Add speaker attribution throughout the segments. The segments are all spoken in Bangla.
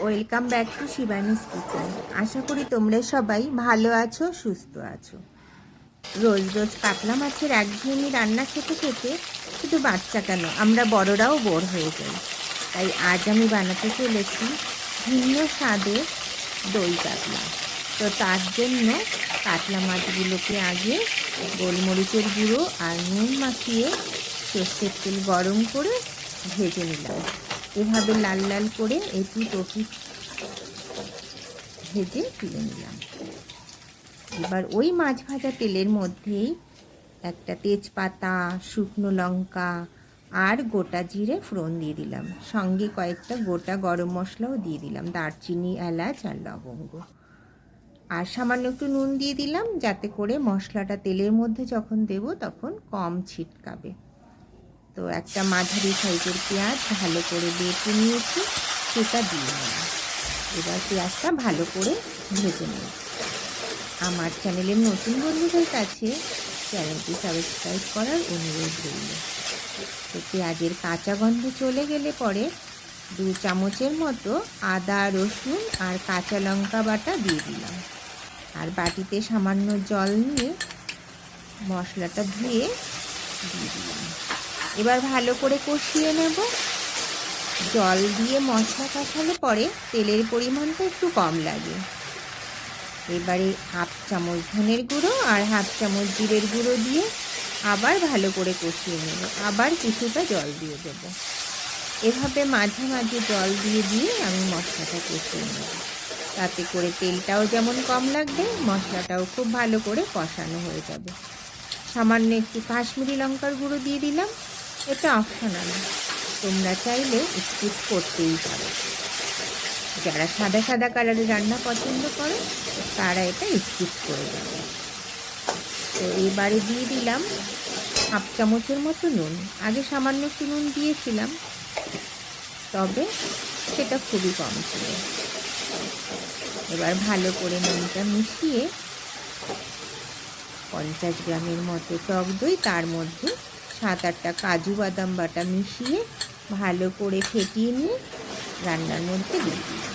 Speaker 1: Welcome back to Shivani's kitchen. আশা করি তোমরা সবাই ভালো আছো, সুস্থ আছো। রোজ রোজ কাতলা মাছের একঘেয়েমি রান্না খেতে খেতে শুধু বাচ্চা কেন, আমরা বড়রাও বোর হয়ে যাই। তাই আজ আমি বানাতে চলেছি ভিন্ন স্বাদের দই কাতলা। তো তার জন্য কাতলা মাছগুলোকে আগে গোলমরিচের গুঁড়ো আর নুন মাখিয়ে সর্ষের তেল গরম করে ভেজে নিলাম। এভাবে লাল লাল করে এপিঠ ওপিঠ ভেজে তুলে নিলাম। এবার ওই মাছ ভাজা তেলের মধ্যেই একটা তেজপাতা, শুকনো লঙ্কা আর গোটা জিরে ফোড়ন দিয়ে দিলাম। সঙ্গে কয়েকটা গোটা গরম মশলাও দিয়ে দিলাম, দারচিনি, এলাচ আর লবঙ্গ। আর সামান্য একটু নুন দিয়ে দিলাম, যাতে করে মশলাটা তেলের মধ্যে যখন দেব তখন কম ছিটকাবে। তো একটা মাঝারি সাইজের পেঁয়াজ ভালো করে বেটে নিয়েছি, সেটা দিয়ে নিলাম। এবার পেঁয়াজটা ভালো করে ভেজে নেব। আমার চ্যানেলের নতুন বন্ধুদের কাছে চ্যানেলটি সাবস্ক্রাইব করার অনুরোধ রইল। তো পেঁয়াজের কাঁচা গন্ধ চলে গেলে পরে 2 চামচের মতো আদা, রসুন আর কাঁচা লঙ্কা বাটা দিয়ে দিলাম। আর বাটিতে সামান্য জল নিয়ে মশলাটা ধুয়ে দিয়ে দিলাম। এবার ভালো করে কষিয়ে নেব। জল দিয়ে মশলা কষালে পরে তেলের পরিমাণটা একটু কম লাগে। এবারে 1/2 চামচ ধনের গুঁড়ো আর 1/2 চামচ জিরের গুঁড়ো দিয়ে আবার ভালো করে কষিয়ে নেব। আবার কিছুটা জল দিয়ে দেব। এভাবে মাঝে মাঝে জল দিয়ে দিয়ে আমি মশলাটা কষিয়ে নেব। তাতে করে তেলটাও যেমন কম লাগবে, মশলাটাও খুব ভালো করে কষানো হয়ে যাবে। সামান্য একটু কাশ্মীরি লঙ্কার গুঁড়ো দিয়ে দিলাম। এটা অপশনাল, তোমরা চাইলে স্কিপ করতেই পারো। যারা সাদা সাদা কালারের রান্না পছন্দ করে তারা এটা স্কিপ করে দেবে। তো এবারে দিয়ে দিলাম 1/2 চামচের মতো নুন। আগে সামান্য একটু নুন দিয়েছিলাম, তবে সেটা খুবই কম ছিল। এবার ভালো করে নুনটা মিশিয়ে 50 গ্রামের মতো টক দই, তার মধ্যে 7-8টা কাজু বাদাম বাটা মিশিয়ে ভালো করে ফেটিয়ে নিয়ে রান্নার মধ্যে দিয়ে দিলাম।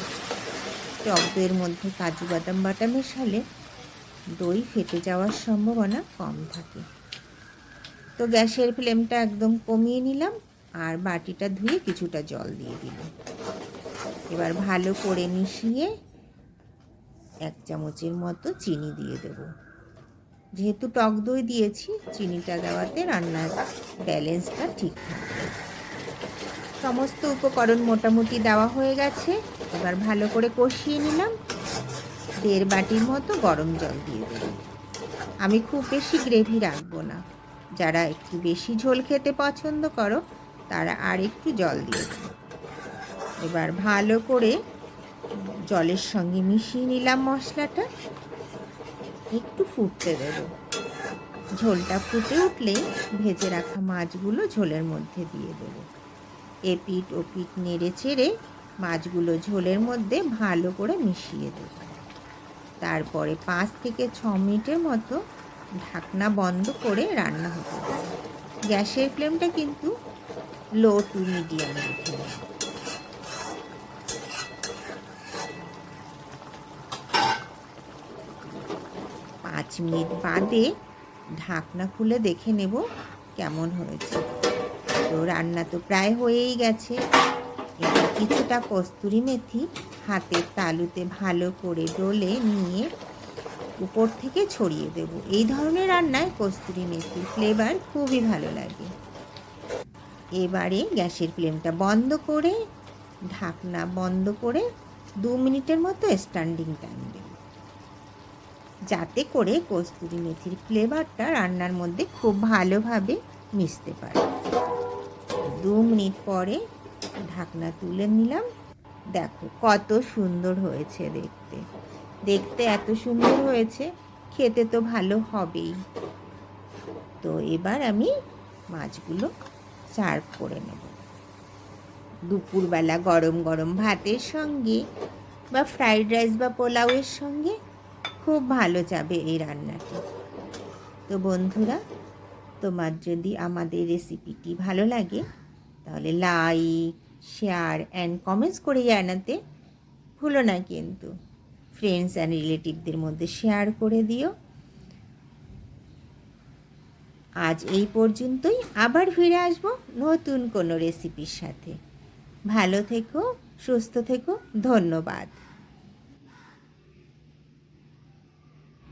Speaker 1: টক দইয়ের মধ্যে কাজু বাদাম বাটা মেশালে দই ফেটে যাওয়ার সম্ভাবনা কম থাকে। তো গ্যাসের ফ্লেমটা একদম কমিয়ে নিলাম আর বাটিটা ধুয়ে কিছুটা জল দিয়ে দিলাম। এবার ভালো করে মিশিয়ে 1 চামচের মতো চিনি দিয়ে দেব। যেহেতু টক দই দিয়েছি, চিনিটা দেওয়াতে রান্নার ব্যালেন্সটা ঠিক থাকবে। সমস্ত উপকরণ মোটামুটি দেওয়া হয়ে গেছে। এবার ভালো করে কষিয়ে নিলাম। 1.5 বাটির মতো গরম জল দিয়ে দেব। আমি খুব বেশি গ্রেভি রাখবো না। যারা একটু বেশি ঝোল খেতে পছন্দ করো তারা আর একটু জল দিয়ে দেব। এবার ভালো করে জলের সঙ্গে মিশিয়ে নিলাম মশলাটা। একটু ফুটতে দেব। ঝোলটা ফুটে উঠলে ভেজে রাখা মাছগুলো ঝোলের মধ্যে দিয়ে দেব। এপিঠ ওপিঠ নেড়ে চেড়ে মাছগুলো ঝোলের মধ্যে ভালো করে মিশিয়ে দেব। তারপরে 5 থেকে 6 মিনিটের মতো ঢাকনা বন্ধ করে রান্না হতে দেব। গ্যাসের ফ্লেমটা কিন্তু লো টু মিডিয়ামে রেখে দেব। 5 মিনিট বাদে ঢাকনা খুলে দেখে নেব কেমন হয়েছে। তো রান্না তো প্রায় হয়েই গেছে। এবার কিছুটা কস্তুরি মেথি হাতের তালুতে ভালো করে ডলে নিয়ে উপর থেকে ছড়িয়ে দেব। এই ধরনের রান্নায় কস্তুরি মেথির ফ্লেভার খুবই ভালো লাগে। এবারে গ্যাসের ফ্লেমটা বন্ধ করে ঢাকনা বন্ধ করে 2 মিনিটের মতো স্ট্যান্ডিং টাইম দেব, যাতে করে কস্তুরি মেথির ফ্লেভারটা রান্নার মধ্যে খুব ভালোভাবে মিশতে পারে। 2 মিনিট পরে ঢাকনা তুলে নিলাম। দেখো কত সুন্দর হয়েছে দেখতে। দেখতে এত সুন্দর হয়েছে, খেতে তো ভালো হবেই। তো এবার আমি মাছগুলো সার্ভ করে নেব। দুপুরবেলা গরম গরম ভাতের সঙ্গে বা ফ্রাইড রাইস বা পোলাওয়ের সঙ্গে খুব ভালো যাবে এই রান্নাটি। তো বন্ধুরা, তোমার যদি আমাদের রেসিপিটি ভালো লাগে তাহলে লাইক, শেয়ার অ্যান্ড কমেন্টস করে জানাতে ভুলো না কিন্তু। ফ্রেন্ডস অ্যান্ড রিলেটিভদের মধ্যে শেয়ার করে দিও। আজ এই পর্যন্তই, আবার ফিরে আসবো নতুন কোনো রেসিপির সাথে। ভালো থেকো, সুস্থ থেকো, ধন্যবাদ।